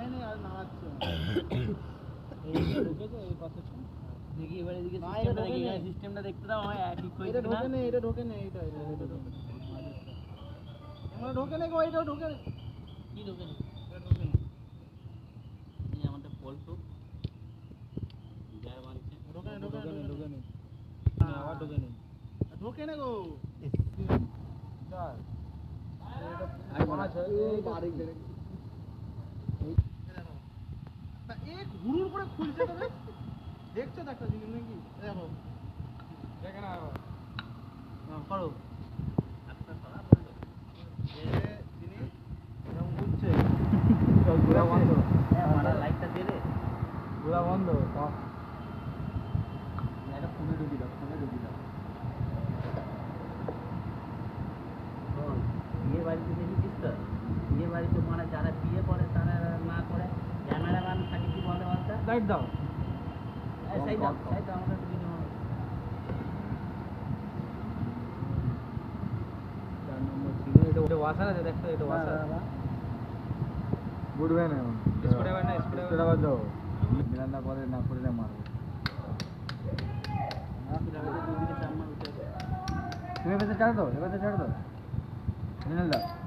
হয়নি আর নাড়াচ্ছে দেখি এবারে এদিকে সিস্টেমটা দেখতে দাও আমার ঠিক করে এটা ঢোকে নেই এটা ঢোকে নেই এটা আমার ঢোকে নেই গো এটা ঢোকে নেই কি ঢোকে নেই এটা ঢোকে নেই এই আমাদের ফলসু যার মানছে ঢোকে নেই আবার ঢোকে নেই ঢোকে নেই গো চল আর পাঁচ এই বাড়ি গেলে এক হুড়ুর করে খুলছে তবে দেখছো তো একটা জিনিস নাকি দেখো দেখে না করো একটা সরা বললো জিনিস এরকম ঘুরছে পুরো বন্ধ হ্যাঁ মারা লাইটটা দে রে পুরো বন্ধ এটা ফোনে ঢুকি দাও বিয়ে বাড়িতে দেখেছিস তো বিয়ে বাড়িতে মানে যারা বিয়ে করে তারা না করে ক্যামেরাম্যান থাকে কি বলে বলতে লাইট দাও সাইড দাও আমাদের ভিডিও এটা ওয়াসার আছে দেখো এটা ওয়াসার বুঝবে না স্ক্রুড্রাইভার দাও মিলানা করে না করে না মারো তুমি এবারে ছাড় দাও মিনাল দাও